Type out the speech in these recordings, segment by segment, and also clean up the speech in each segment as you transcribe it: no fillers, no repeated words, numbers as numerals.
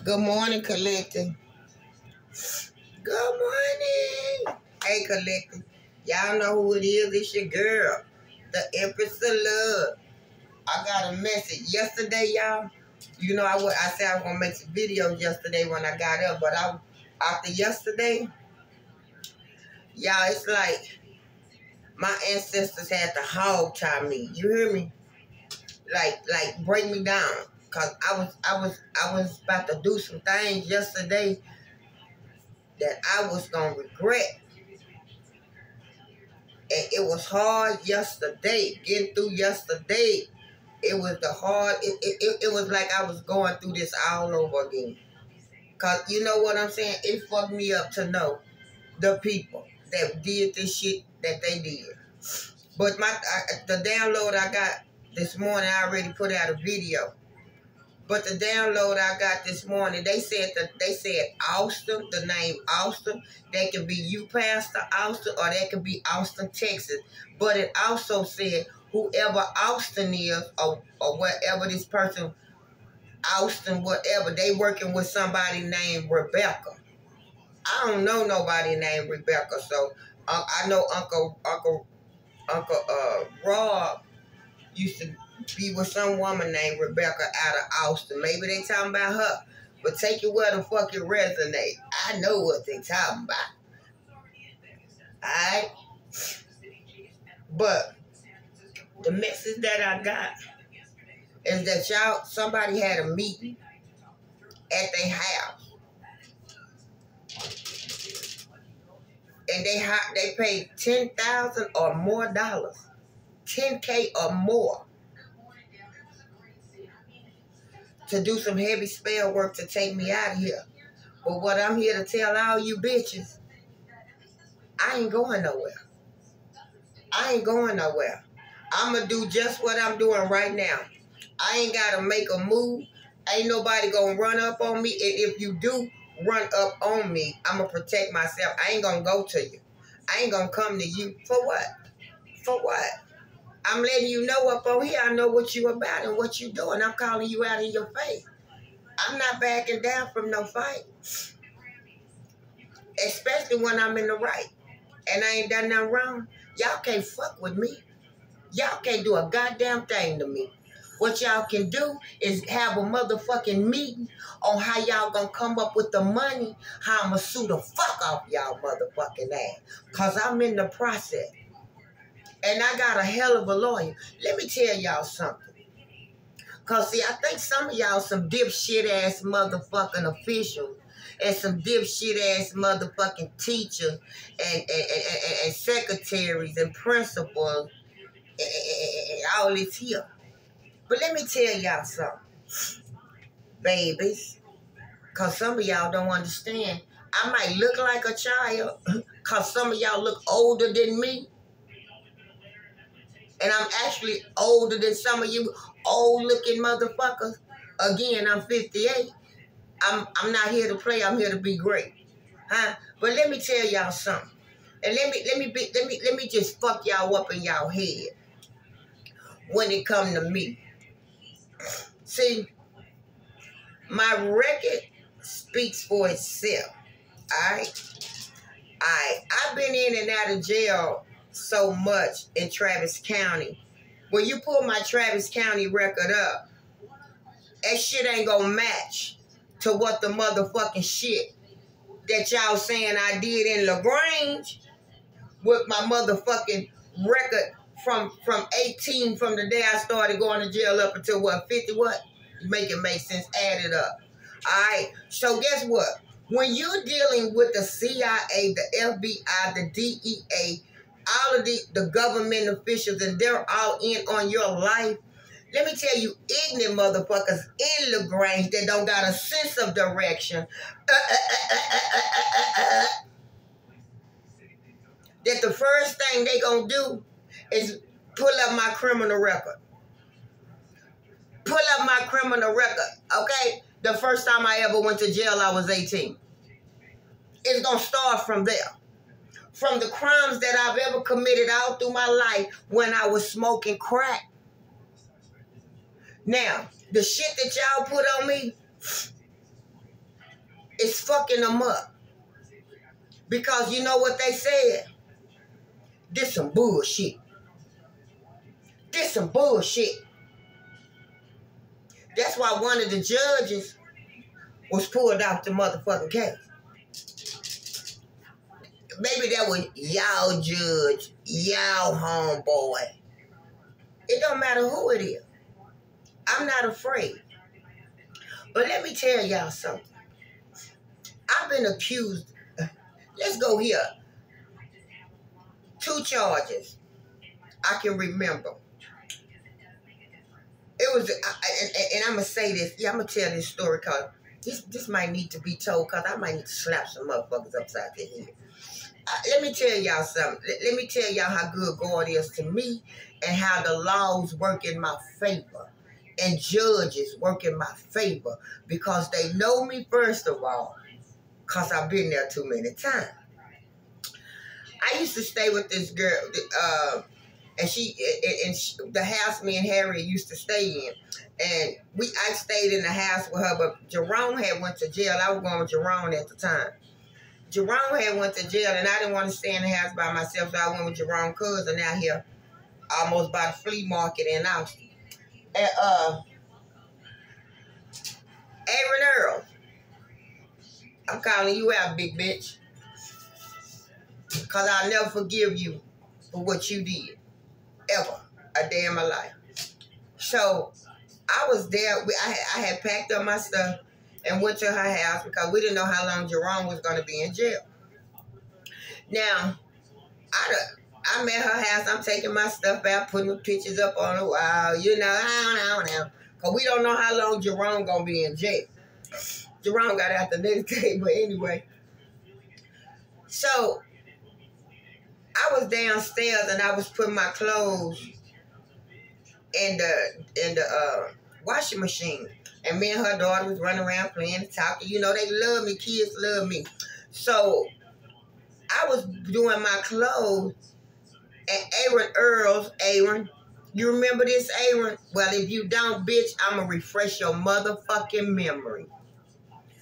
Good morning, Collective. Good morning. Hey, Collective. Y'all know who it is. It's your girl, the Empress of Love. I got a message yesterday, y'all. You know, I said I was going to make some videos yesterday when I got up, but after yesterday, y'all, it's like my ancestors had to hog tie me. You hear me? Like break me down. Cause I was about to do some things yesterday that I was gonna regret. And it was hard yesterday. Getting through yesterday, it was it was like I was going through this all over again. Cause you know what I'm saying? It fucked me up to know the people that did this shit that they did. But the download I got this morning, I already put out a video. But the download I got this morning, they said Austin, the name Austin. That could be you, Pastor Austin, or that could be Austin, Texas. But it also said whoever Austin is, or whatever this person, Austin, whatever, they working with somebody named Rebecca. I don't know nobody named Rebecca, so I know Uncle Rob used to be with some woman named Rebecca out of Austin. Maybe they talking about her. But take it where the fuck it resonate. I know what they talking about. Alright? But the message that I got is that somebody had a meeting at their house. And they paid $10,000 or more dollars. $10K or more. To do some heavy spell work to take me out of here. But what I'm here to tell all you bitches, I ain't going nowhere. I ain't going nowhere. I'm going to do just what I'm doing right now. I ain't got to make a move. Ain't nobody going to run up on me. And if you do run up on me, I'm going to protect myself. I ain't going to go to you. I ain't going to come to you. For what? For what? I'm letting you know up on here, I know what you about and what you doing. I'm calling you out in your face. I'm not backing down from no fight. Especially when I'm in the right. And I ain't done nothing wrong. Y'all can't fuck with me. Y'all can't do a goddamn thing to me. What y'all can do is have a motherfucking meeting on how y'all gonna come up with the money, how I'ma sue the fuck off y'all motherfucking ass. Cause I'm in the process. And I got a hell of a lawyer. Let me tell y'all something. Cause see, I think some of y'all some dipshit ass motherfucking officials and some dipshit ass motherfucking teachers and secretaries and principals and all this here. But let me tell y'all something, babies. Cause some of y'all don't understand. I might look like a child. Cause some of y'all look older than me. And I'm actually older than some of you old-looking motherfuckers. Again, I'm 58. I'm not here to play. I'm here to be great, huh? But let me tell y'all something, and let me just fuck y'all up in y'all head when it come to me. See, my record speaks for itself. All right. I've been in and out of jail so much in Travis County. When you pull my Travis County record up, that shit ain't gonna match to what the motherfucking shit that y'all saying I did in LaGrange with my motherfucking record from 18, from the day I started going to jail up until what, 50 what? Make it make sense, add it up. Alright, so guess what? When you're dealing with the CIA, the FBI, the DEA, all of the government officials, and they're all in on your life, let me tell you, ignorant motherfuckers in LaGrange that don't got a sense of direction, that the first thing they gonna do is pull up my criminal record. Pull up my criminal record, okay? The first time I ever went to jail, I was 18. It's gonna start from there. From the crimes that I've ever committed all through my life when I was smoking crack. Now, the shit that y'all put on me, It's fucking them up. Because you know what they said? This some bullshit. This some bullshit. That's why one of the judges was pulled off the motherfucking case. Maybe that was y'all judge, y'all homeboy. It don't matter who it is. I'm not afraid. But let me tell y'all something. I've been accused. Let's go here. 2 charges I can remember. It was, and I'm going to say this. Yeah, I'm going to tell this story because this might need to be told because I might need to slap some motherfuckers upside their head. Let me tell y'all something. Let me tell y'all how good God is to me and how the laws work in my favor and judges work in my favor because they know me first of all because I've been there too many times. I used to stay with this girl, and the house me and Harry used to stay in, and I stayed in the house with her, but Jerome had went to jail. I was going with Jerome at the time. Jerome had went to jail, and I didn't want to stay in the house by myself, so I went with Jerome's cousin out here, almost by the flea market in Austin. And Aaron Earl, I'm calling you out, big bitch, because I'll never forgive you for what you did, ever, a day in my life. So I was there. I had packed up my stuff and went to her house because we didn't know how long Jerome was going to be in jail. Now, I'm at her house. I'm taking my stuff out, putting the pictures up on the wall. You know, I don't know. Because we don't know how long Jerome going to be in jail. Jerome got out the next day, but anyway. So, I was downstairs and I was putting my clothes in the washing machine. And me and her daughter was running around playing and talking. You know, they love me. Kids love me. So, I was doing my clothes. And Aaron, you remember this, Aaron? Well, if you don't, bitch, I'm going to refresh your motherfucking memory.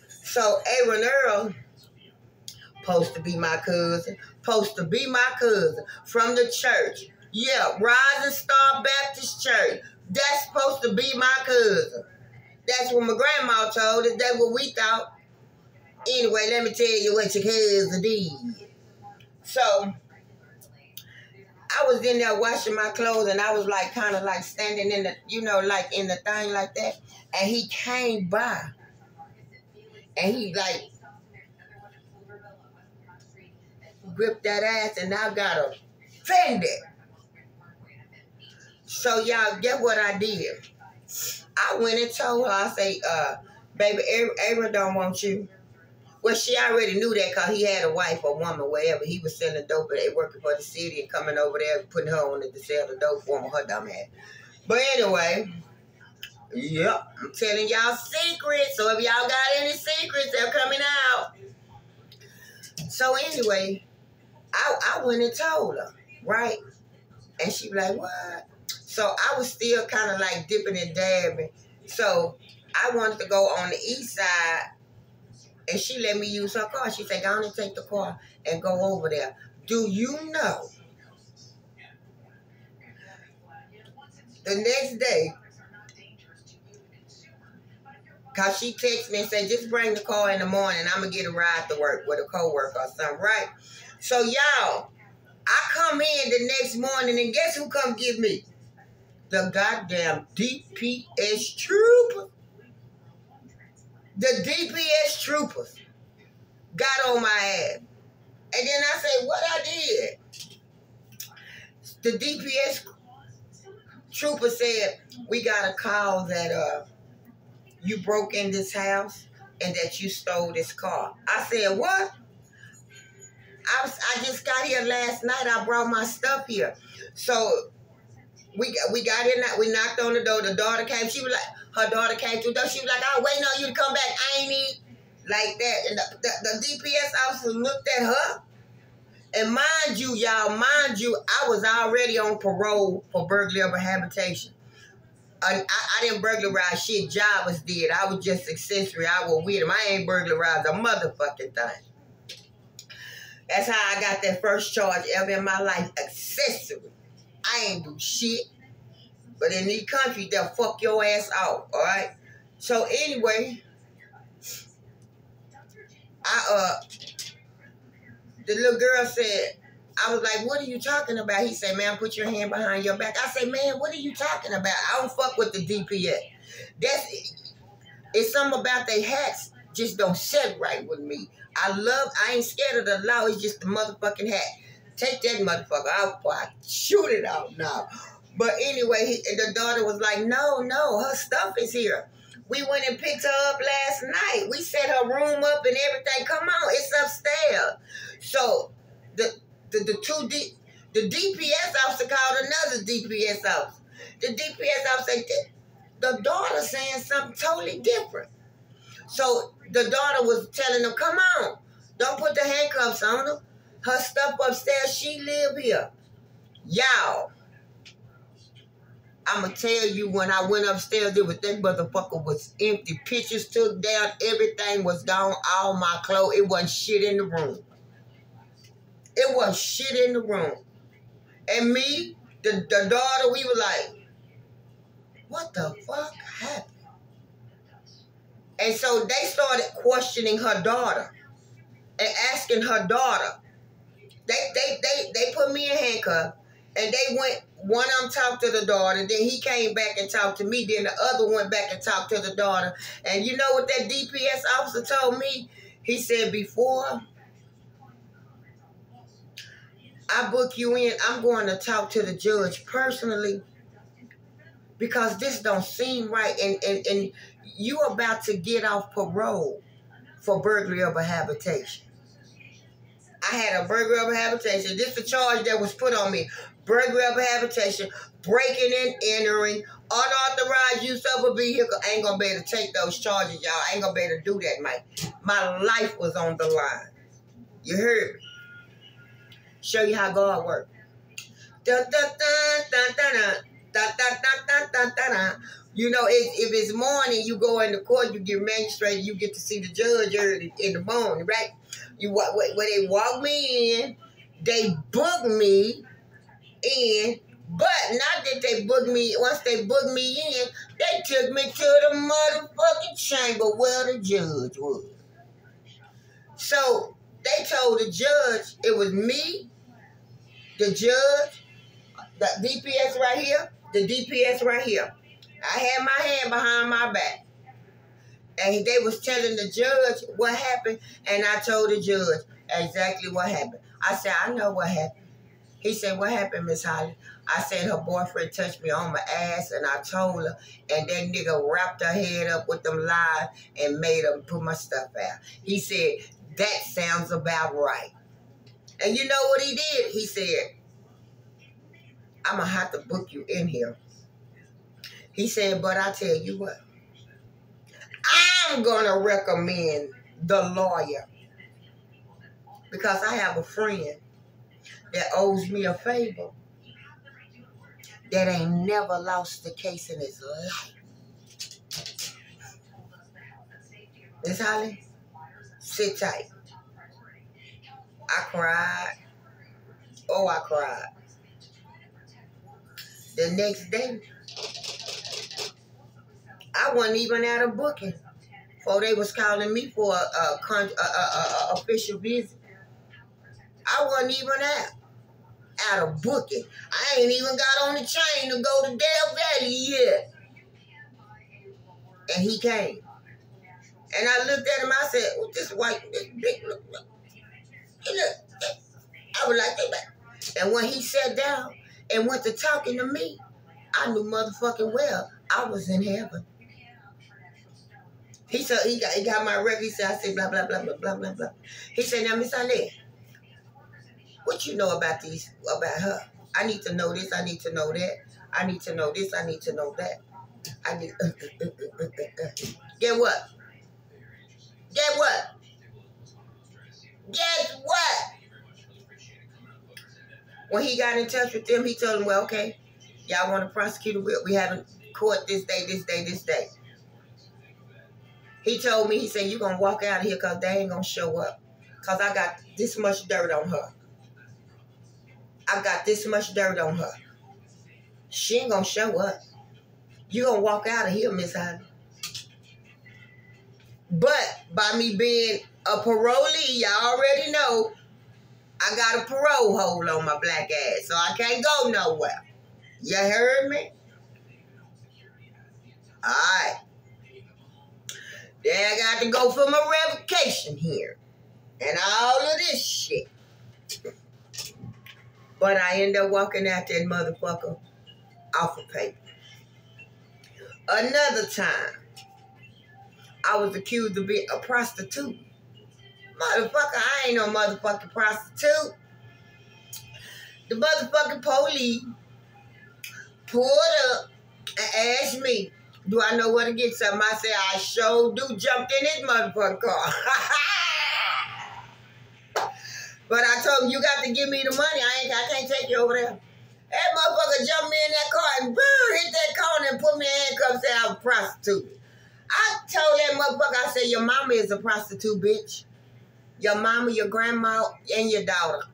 So, Aaron Earl, supposed to be my cousin, from the church. Yeah, Rising Star Baptist Church. That's supposed to be my cousin. That's what my grandma told us. That's what we thought. Anyway, let me tell you what your cousin did. So, I was in there washing my clothes, and I was like, kind of like standing in the, you know, like in the thing like that. And he came by, and he like gripped that ass, and I got offended. So y'all, get what I did? I went and told her, I say, baby, Aaron don't want you. Well, she already knew that because he had a wife or woman, wherever. He was selling dope, but they working for the city and coming over there, putting her on to sell the dope for him, her dumb ass. But anyway, yep, I'm telling y'all secrets. So if y'all got any secrets, they're coming out. So anyway, I went and told her, right? And she was like, what? So I was still kind of like dipping and dabbing. So I wanted to go on the east side. And she let me use her car. She said, go on and take the car and go over there. Do you know? The next day, because she texted me and said, just bring the car in the morning. I'm going to get a ride to work with a coworker or something, right? So, y'all, I come in the next morning, and guess who come get me? The goddamn DPS troopers. The DPS troopers got on my ass. And then I say, what I did? The DPS trooper said, we got a call that you broke in this house and that you stole this car. I said, what? I just got here last night. I brought my stuff here. So we got in, we knocked on the door. The daughter came. She was like, her daughter came through the door. She was like, I'm waiting on you to come back. I ain't eat. Like that. And the DPS officer looked at her. And mind you, y'all, I was already on parole for burglary of a habitation. I didn't burglarize shit. Javas did. I was just accessory. I was with him. I ain't burglarized a motherfucking thing. That's how I got that first charge ever in my life. Accessory. I ain't do shit. But in these countries, they'll fuck your ass out. All right. So anyway, the little girl said, I was like, what are you talking about? He said, man, put your hand behind your back. I said, man, what are you talking about? I don't fuck with the DPS. It's something about their hats just don't sit right with me. I ain't scared of the law. It's just the motherfucking hat. Take that motherfucker out before I shoot it out now. But anyway, the daughter was like, no, her stuff is here. We went and picked her up last night. We set her room up and everything. Come on, it's upstairs. So the DPS officer called another DPS officer. The DPS officer said, the daughter saying something totally different. So the daughter was telling them, come on, don't put the handcuffs on her. Her stuff upstairs, she live here. Y'all, I'ma tell you, when I went upstairs, that motherfucker was empty. Pictures took down, everything was gone, all my clothes. It wasn't shit in the room. It wasn't shit in the room. And me, the daughter, we were like, what the fuck happened? And so they started questioning her daughter and asking her daughter. They put me in handcuffs, and they went, one of them talked to the daughter, then he came back and talked to me, then the other went back and talked to the daughter. And you know what that DPS officer told me? He said, before I book you in, I'm going to talk to the judge personally, because this don't seem right, and you about to get off parole for burglary of a habitation. I had a burglary of a habitation. This is the charge that was put on me. Burglary of a habitation, breaking and entering, unauthorized use of a vehicle. I ain't going to be able to take those charges, y'all. I ain't going to be able to do that, man. My life was on the line. You heard me? Show you how God works. You know, if it's morning, you go in the court, you get magistrate, you get to see the judge early in the morning, right? When they walk me in, they book me in, but not that they book me. Once they booked me in, they took me to the motherfucking chamber where the judge was. So they told the judge it was me, the judge, the DPS right here, the DPS right here. I had my hand behind my back. And they was telling the judge what happened, and I told the judge exactly what happened. I said, I know what happened. He said, what happened, Miss Holly? I said, her boyfriend touched me on my ass, and I told her, and that nigga wrapped her head up with them lies and made her put my stuff out. He said, that sounds about right. And you know what he did? He said, I'm going to have to book you in here. He said, but I tell you what, I'm going to recommend the lawyer, because I have a friend that owes me a favor that ain't never lost a case in his life. Miss Holly, sit tight. I cried. Oh, I cried. The next day, I wasn't even at a booking. Before they was calling me for a official visit. I wasn't even at a booking. I ain't even got on the train to go to Del Valley yet. And he came. And I looked at him, I said, well, this white, this big look. I was like that. And when he sat down and went to talking to me, I knew motherfucking well I was in heaven. He said, he got my record. He said, I said, blah, blah, blah, blah, blah, blah, blah. He said, now, Miss Ali, what you know about her? I need to know this. I need to know that. I need to know this. I need to know that. I need, Get what? Get what? Guess what? When he got in touch with them, he told them, well, okay, y'all want to prosecute? We haven't court this day, this day, this day. He told me, he said, you going to walk out of here because they ain't going to show up. Because I got this much dirt on her. I got this much dirt on her. She ain't going to show up. You going to walk out of here, Miss Holly. But by me being a parolee, y'all already know, I got a parole hold on my black ass, so I can't go nowhere. You heard me? All right. Then I got to go for my revocation here. And all of this shit. But I end up walking out that motherfucker off of paper. Another time, I was accused of being a prostitute. Motherfucker, I ain't no motherfucking prostitute. The motherfucking police pulled up and asked me, do I know where to get something? I said, I sure do. Jumped in this motherfucking car. But I told him, you got to give me the money. I can't take you over there. That motherfucker jumped me in that car and hit that corner and put me in handcuffs and said I was a prostitute. I told that motherfucker, I said, your mama is a prostitute, bitch. Your mama, your grandma, and your daughter.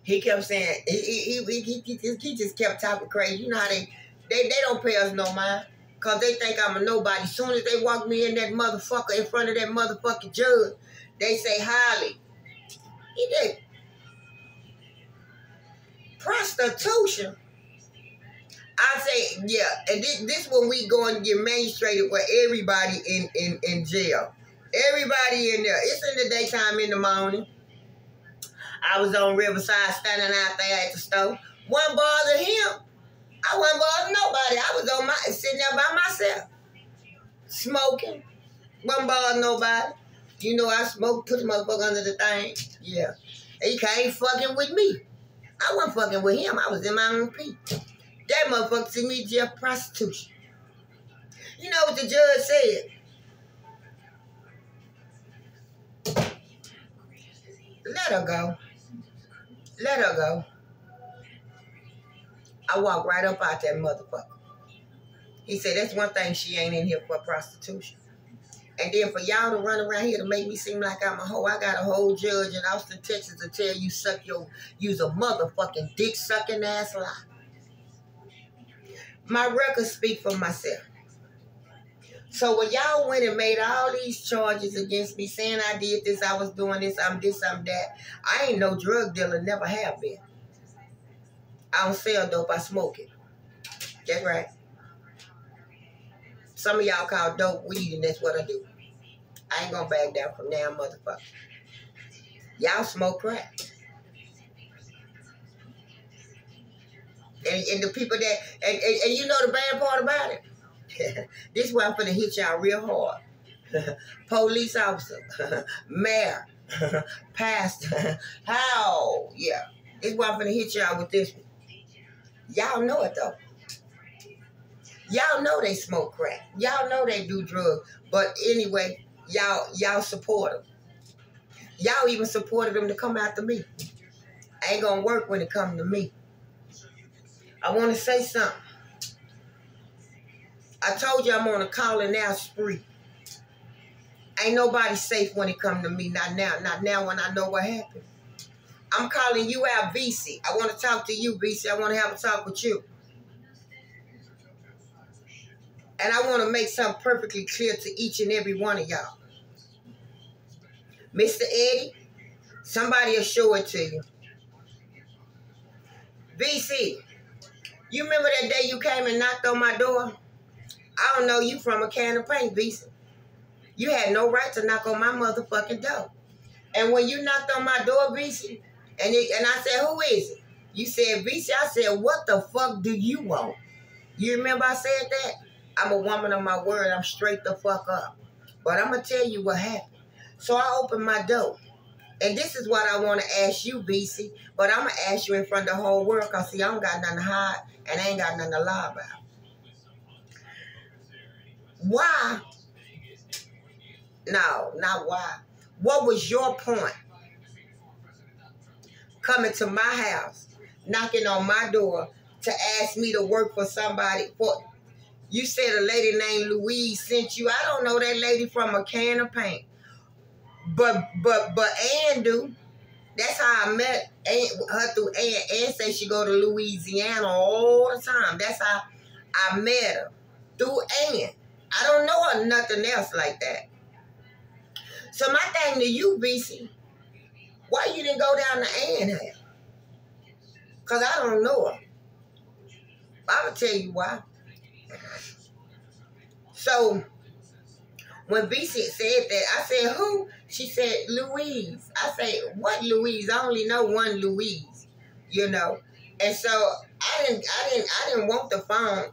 He kept saying, he just kept talking crazy. You know how they don't pay us no mind. Because they think I'm a nobody. As soon as they walk me in that motherfucker, in front of that motherfucking judge, they say, Holly. He did. Prostitution. I say, yeah, and this when we go and get magistrated with everybody in jail. Everybody in there. It's in the daytime in the morning. I was on Riverside standing out there at the store. Wasn't bother him. I wasn't bothering nobody. I was on sitting there by myself. Smoking. Wasn't bothering nobody. You know I smoke, put the motherfucker under the thing. Yeah. He can't fucking with me. I wasn't fucking with him. I was in my own peace. That motherfucker took me to jail for prostitution. You know what the judge said? Let her go. Let her go. I walked right up out that motherfucker. He said, that's one thing, she ain't in here for prostitution. And then for y'all to run around here to make me seem like I'm a hoe, I got a whole judge in Austin, Texas to tell you you's a motherfucking dick-sucking ass lie. My records speak for myself. So when y'all went and made all these charges against me, saying I did this, I was doing this, I'm that, I ain't no drug dealer, never have been. I don't sell dope, I smoke it. That's right. Some of y'all call dope weed, and that's what I do. I ain't gonna back down from now, motherfucker. Y'all smoke crack. And the people that, and you know the bad part about it? This is why I'm finna hit y'all real hard. Police officer, mayor, pastor, how? Yeah. This is why I'm finna hit y'all with this one. Y'all know it though. Y'all know they smoke crack. Y'all know they do drugs. But anyway, y'all support them. Y'all even supported them to come after me. Ain't gonna work when it comes to me. I want to say something. I told you I'm on a calling out spree. Ain't nobody safe when it comes to me. Not now. Not now when I know what happened. I'm calling you out, VC. I want to talk to you, VC. I want to have a talk with you. And I want to make something perfectly clear to each and every one of y'all. Mr. Eddie, somebody will show it to you. VC, you remember that day you came and knocked on my door? I don't know you from a can of paint, VC. You had no right to knock on my motherfucking door. And when you knocked on my door, VC, and I said, who is it? You said, VC. I said, what the fuck do you want? You remember I said that? I'm a woman of my word. I'm straight the fuck up. But I'm going to tell you what happened. So I opened my door. And this is what I want to ask you, VC. But I'm going to ask you in front of the whole world because, see, I don't got nothing to hide and I ain't got nothing to lie about. Why? No, not why. What was your point? Coming to my house, knocking on my door to ask me to work for somebody. You said a lady named Louise sent you. I don't know that lady from a can of paint. But Ann do. That's how I met her through Ann. Ann said she go to Louisiana all the time. That's how I met her. Through Ann. I don't know her nothing else like that. So my thing to you, BC, why you didn't go down to Ann house? Because I don't know her. I'm going to tell you why. So when BC said that, I said, who? She said, Louise. I said, what Louise? I only know one Louise, you know. And so I didn't want the phone.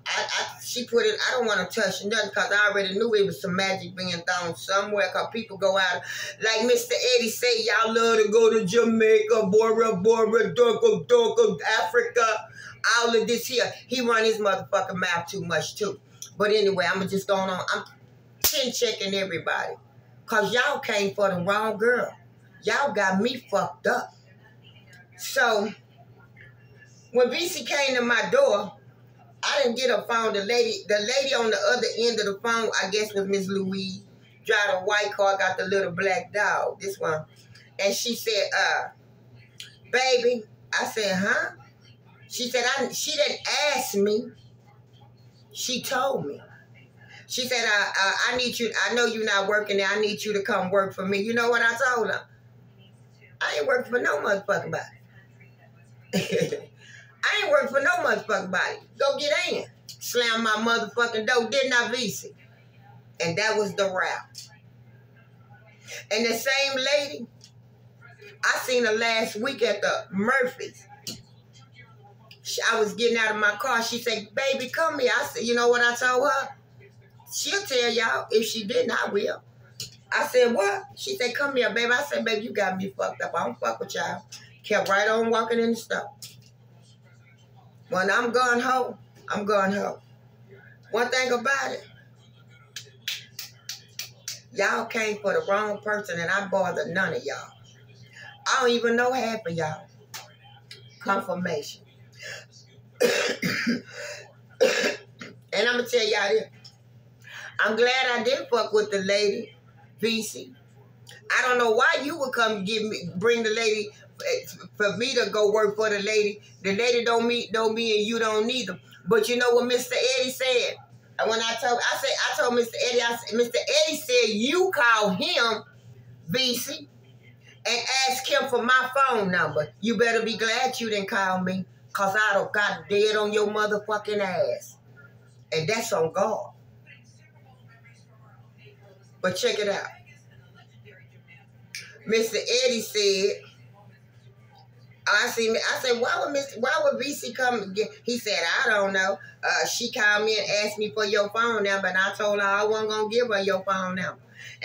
She put it, I don't want to touch nothing because I already knew it was some magic being thrown somewhere because people go out. Like Mr. Eddie say, y'all love to go to Jamaica, Bora Bora, Dorko, Africa, all of this here. He run his motherfucking mouth too much too. But anyway, I'm just going on. I'm checking everybody. Because y'all came for the wrong girl. Y'all got me fucked up. So when BC came to my door, I didn't get a phone. The lady on the other end of the phone, I guess was Miss Louise. Drive a white car, got the little black dog, this one. And she said, baby. I said, huh? She said, she didn't ask me. She told me. She said, I need you, I know you're not working there. I need you to come work for me. You know what I told her? I ain't working for no motherfucking body. I ain't working for no motherfucking body. Go get in. Slam my motherfucking door, didn't I, VC? And that was the route. And the same lady, I seen her last week at the Murphy's. I was getting out of my car. She said, baby, come here. I said, you know what I told her? She'll tell y'all. If she didn't, I will. I said, what? She said, come here, baby. I said, baby, you got me fucked up. I don't fuck with y'all. Kept right on walking in the store. When I'm going home, I'm going home. One thing about it, y'all came for the wrong person and I bothered none of y'all. I don't even know half of y'all. Confirmation. And I'm going to tell y'all this. I'm glad I didn't fuck with the lady, VC. I don't know why you would come bring the lady for me to go work for the lady. The lady don't me and you don't neither. But you know what Mr. Eddie said? And when I told Mr. Eddie, Mr. Eddie said you call him, VC, and ask him for my phone number. You better be glad you didn't call me, because I'd have got dead on your motherfucking ass. And that's on God. But check it out. Mr. Eddie said, I said, why would VC come again? He said, I don't know. She called me and asked me for your phone number, and I told her I wasn't going to give her your phone number.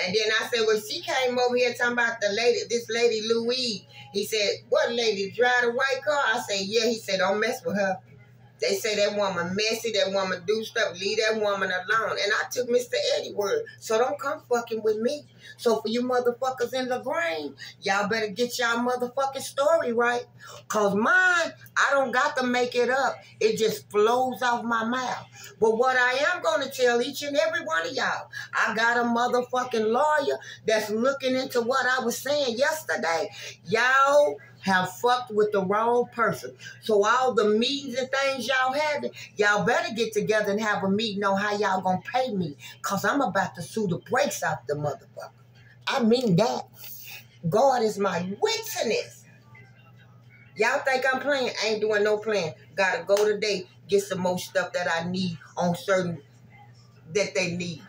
And then I said, well, she came over here talking about this lady Louise. He said, what lady, drive a white car? I said, yeah. He said, don't mess with her. They say that woman messy, that woman do stuff, leave that woman alone. And I took Mr. Eddie's word. So don't come fucking with me. So for you motherfuckers in LaGrange, y'all better get y'all motherfucking story right. Because mine, I don't got to make it up. It just flows off my mouth. But what I am going to tell each and every one of y'all, I got a motherfucking lawyer that's looking into what I was saying yesterday. Y'all have fucked with the wrong person. So all the meetings and things y'all having, y'all better get together and have a meeting on how y'all gonna pay me. Because I'm about to sue the brakes off the motherfucker. I mean that. God is my witness. Y'all think I'm playing? I ain't doing no playing. Gotta go today, get some more stuff that I need on certain, that they need.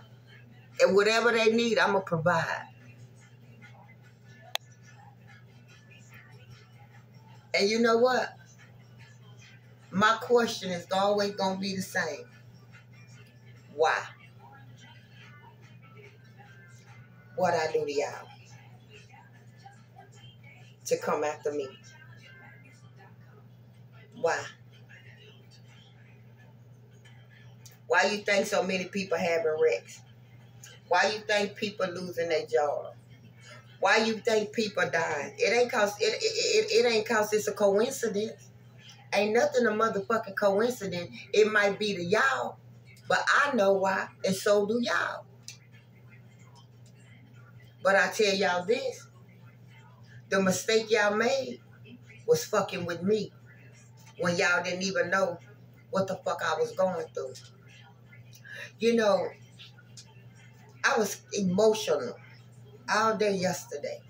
And whatever they need, I'm gonna provide. And you know what? My question is always going to be the same. Why? What I do to y'all to come after me? Why? Why you think so many people having wrecks? Why you think people losing their job? Why you think people dying? It ain't cause it's a coincidence. Ain't nothing a motherfucking coincidence. It might be to y'all, But I know why, and so do y'all. But I tell y'all this, the mistake y'all made was fucking with me when y'all didn't even know what the fuck I was going through. You know, I was emotional all day yesterday.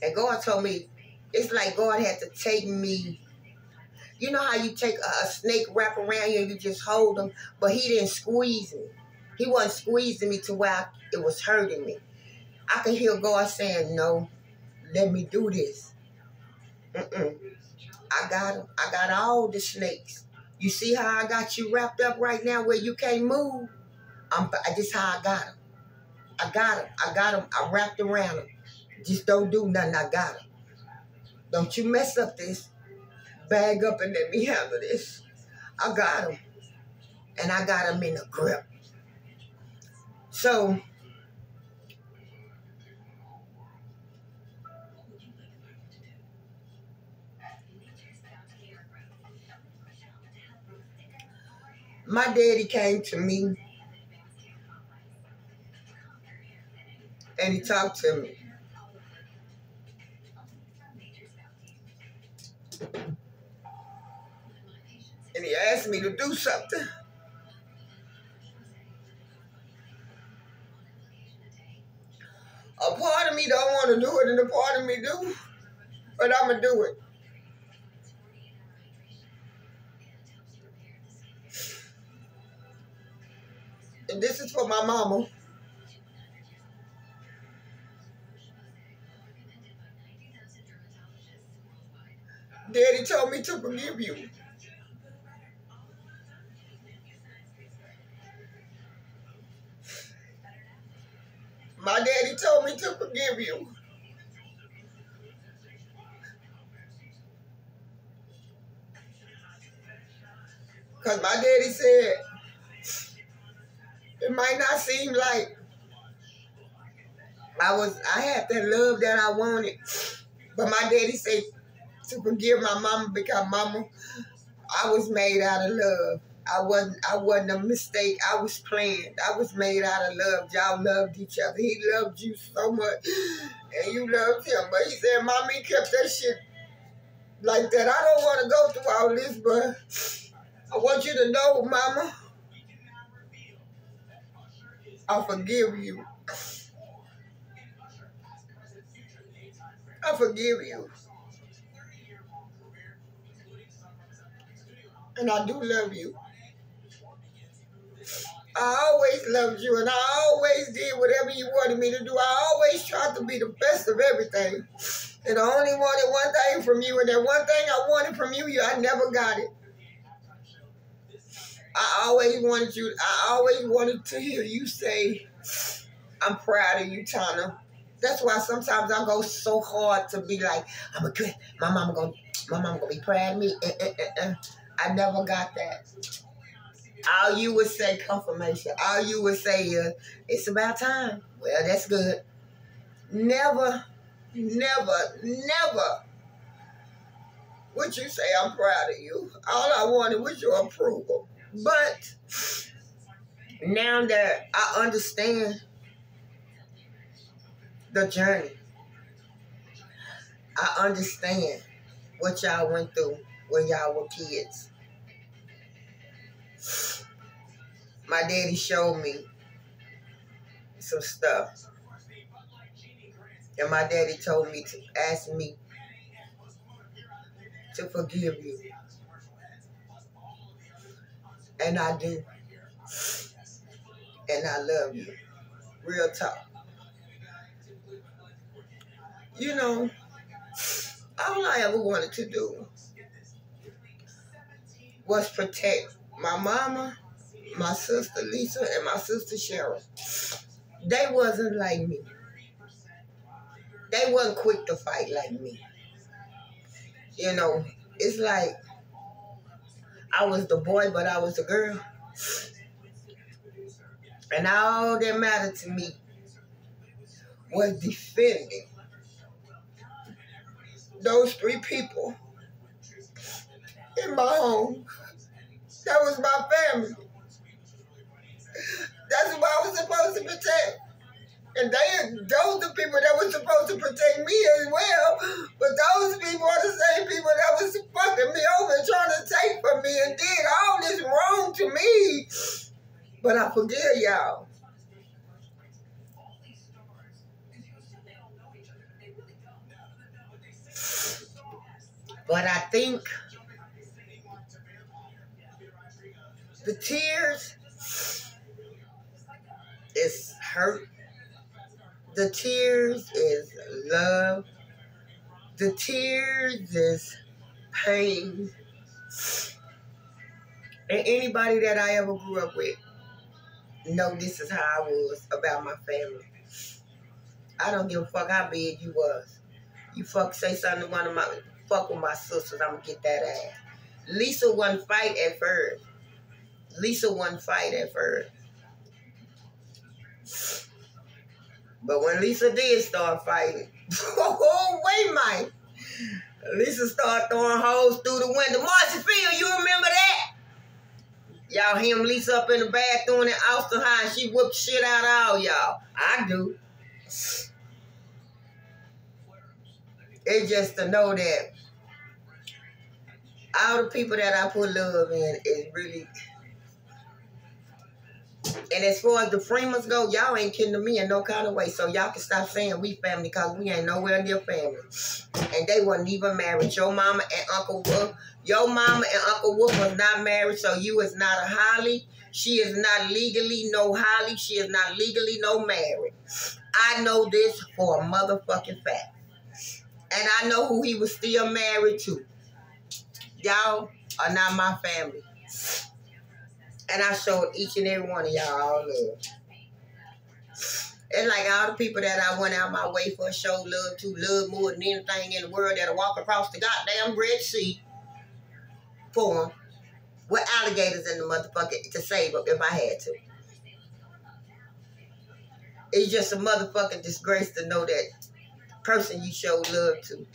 And God told me, it's like God had to take me. You know how you take a snake wrap around you and you just hold him, but he didn't squeeze me. He wasn't squeezing me to where it was hurting me. I could hear God saying, no, let me do this. I got him. I got all the snakes. You see how I got you wrapped up right now where you can't move? This how I got him. I got him. I got him. I wrapped around him. Just don't do nothing. I got him. Don't you mess up this. Bag up and let me handle this. I got him. And I got him in a grip. So, my daddy came to me and he talked to me. And he asked me to do something. A part of me don't want to do it and a part of me do. But I'm going to do it. And this is for my mama. Daddy told me to forgive you. My daddy told me to forgive you. Because my daddy said, it might not seem like I had that love that I wanted. But my daddy said to forgive my mama because mama, I was made out of love. I wasn't a mistake. I was planned. I was made out of love. Y'all loved each other. He loved you so much. And you loved him. But he said, Mommy kept that shit like that. I don't want to go through all this, but I want you to know, Mama, I forgive you. I forgive you. And I do love you. I always loved you, and I always did whatever you wanted me to do. I always tried to be the best of everything. And I only wanted one thing from you, and that one thing I wanted from you, I never got it. I always wanted to hear you say, I'm proud of you, Tana. That's why sometimes I go so hard to be like, my mama gonna be proud of me. I never got that. All you would say confirmation. All you would say is, it's about time. Well, that's good. Never would you say I'm proud of you. All I wanted was your approval. But now that I understand the journey, I understand what y'all went through when y'all were kids. My daddy showed me some stuff. And my daddy told me to ask me to forgive you. And I do. And I love you. Real talk. You know, all I ever wanted to do was protect my mama, my sister Lisa, and my sister Cheryl. They wasn't like me. They wasn't quick to fight like me. You know, it's like I was the boy, but I was the girl. And all that mattered to me was defending those three people in my home. That was my family. That's who I was supposed to protect. And those are the people that were supposed to protect me as well. But those people are the same people that was fucking me over and trying to take from me and did all this wrong to me. But I forgive y'all. But I think the tears is hurt. The tears is love. The tears is pain. And anybody that I ever grew up with know this is how I was about my family. I don't give a fuck how big you was. You say something to one of my, fuck with my sisters, I'm gonna get that ass. Lisa wouldn't fight at first. But when Lisa did start fighting, oh, wait, Mike. Lisa started throwing holes through the window. Marcy Field, you remember that? Y'all hear Lisa up in the bathroom in Austin High and she whooped shit out of all y'all. I do. It's just to know that all the people that I put love in is really... And as far as the Freemans go, y'all ain't kidding me in no kind of way. So y'all can stop saying we family because we ain't nowhere near family. And they wasn't even married. Your mama and Uncle Wolf. Your mama and Uncle Wolf was not married, so you is not a Holly. She is not legally no Holly. She is not legally no married. I know this for a motherfucking fact. And I know who he was still married to. Y'all are not my family. And I showed each and every one of y'all all love. It's like all the people that I went out my way for show love to, love more than anything in the world that'll walk across the goddamn Red Sea for them with alligators in the motherfucker to save them if I had to. It's just a motherfucking disgrace to know that person you show love to.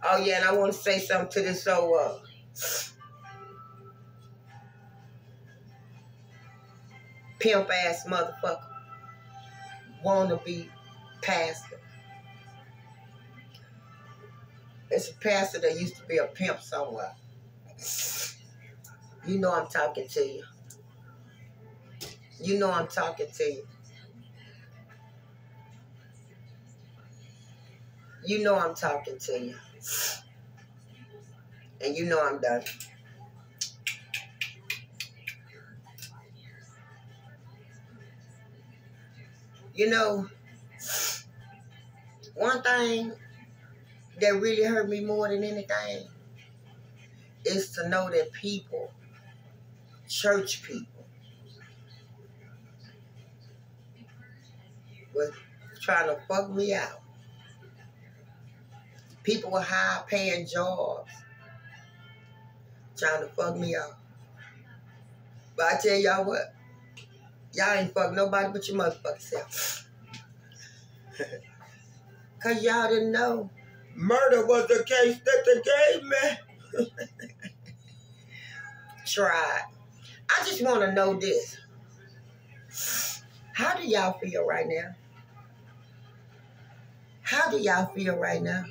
Oh yeah, and I want to say something to this old pimp ass motherfucker, wannabe pastor. It's a pastor that used to be a pimp somewhere. You know I'm talking to you. You know I'm talking to you. You know I'm talking to you. And you know I'm done. You know, one thing that really hurt me more than anything is to know that people, church people, was trying to fuck me out. People with high-paying jobs trying to fuck me out. But I tell y'all what, y'all ain't fuck nobody but your motherfucking self. Because y'all didn't know murder was the case that they gave me. Tried. I just want to know this. How do y'all feel right now? How do y'all feel right now?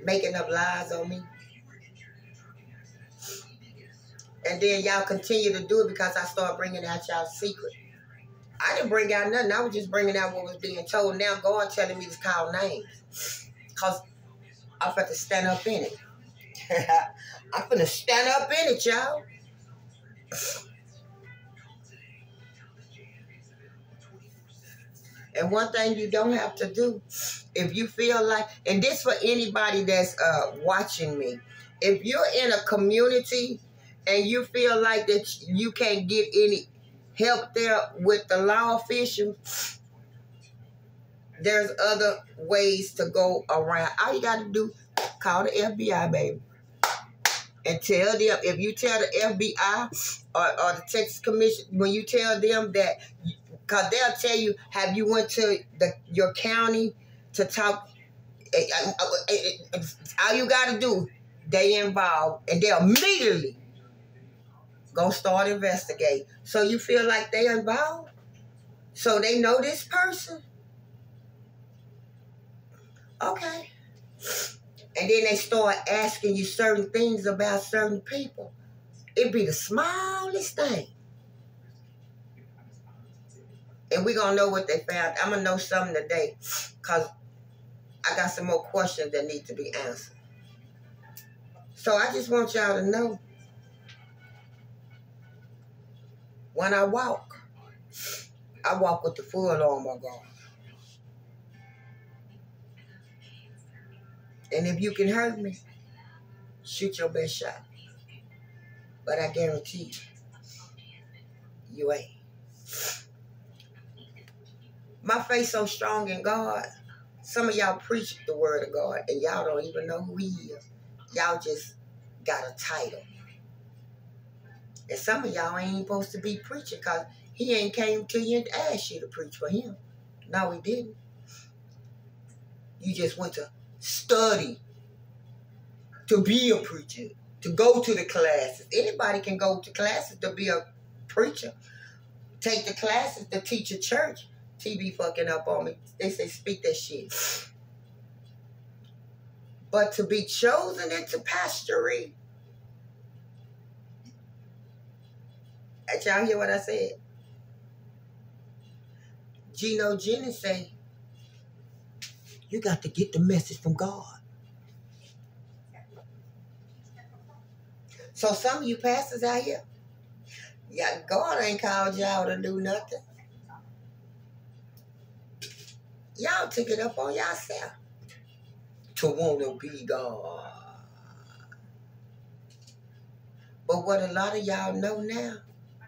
Making up lies on me. And then y'all continue to do it because I start bringing out y'all's secret. I didn't bring out nothing. I was just bringing out what was being told. Now God telling me to call names. Because I'm finna stand up in it. I'm finna stand up in it, y'all. And one thing you don't have to do, if you feel like, and this for anybody that's watching me, if you're in a community and you feel like that you can't get any help there with the law officials, there's other ways to go around. All you got to do, call the FBI, baby. And tell them, if you tell the FBI or the Texas Commission, when you tell them that, because they'll tell you, have you went to your county to talk, All you got to do, they involved, and they immediately go start investigate. So you feel like they involved? So they know this person? Okay. And then they start asking you certain things about certain people. It'd be the smallest thing. And we're going to know what they found. I'm going to know something today because I got some more questions that need to be answered. So I just want y'all to know, when I walk with the full armor of God. And if you can hurt me, shoot your best shot. But I guarantee you ain't. My faith so strong in God. Some of y'all preach the word of God and y'all don't even know who he is. Y'all just got a title. And some of y'all ain't supposed to be preaching because he ain't came to you and asked you to preach for him. No, he didn't. You just went to study to be a preacher, to go to the classes. Anybody can go to classes to be a preacher. Take the classes to teach a church. TV fucking up on me. They say speak that shit. But to be chosen into pastory. Did y'all hear what I said? Gino Jennings say, you got to get the message from God. So some of you pastors out here, yeah, God ain't called y'all to do nothing. Y'all took it up on yourself to want to be God. But what a lot of y'all know now,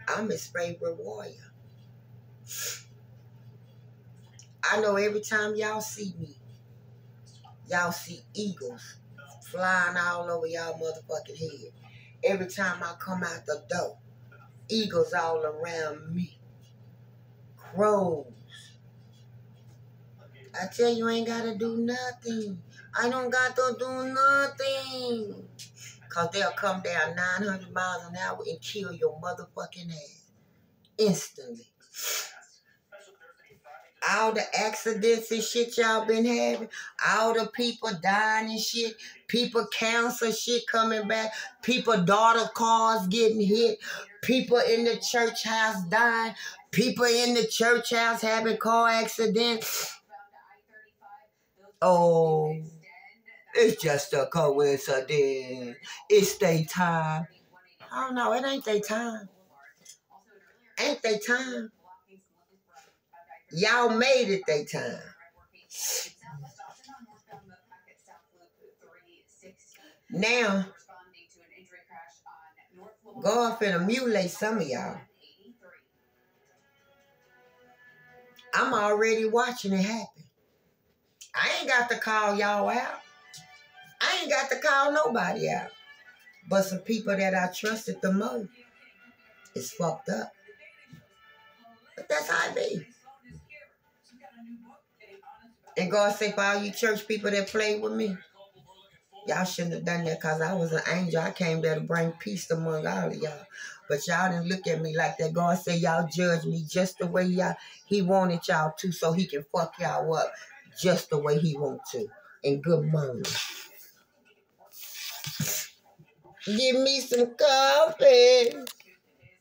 I'm a favorite warrior. I know every time y'all see me, y'all see eagles flying all over y'all motherfucking head. Every time I come out the door, eagles all around me. Crows. I tell you, ain't got to do nothing. I don't got to do nothing. Because they'll come down 900 miles an hour and kill your motherfucking ass. Instantly. All the accidents and shit y'all been having. All the people dying and shit. People cancer shit coming back. People daughter cars getting hit. People in the church house dying. People in the church house having car accidents. Oh, it's just a coincidence. It's their time. I don't know. It ain't their time. Ain't their time. Y'all made it their time. Now, God finna mutilate some of y'all. I'm already watching it happen. I ain't got to call y'all out. I ain't got to call nobody out. But some people that I trusted the most is fucked up. But that's how it be. And God say for all you church people that played with me, y'all shouldn't have done that because I was an angel. I came there to bring peace among all of y'all. But y'all didn't look at me like that. God said y'all judge me just the way he wanted y'all to so he can fuck y'all up just the way he want to. And good morning. Give me some coffee.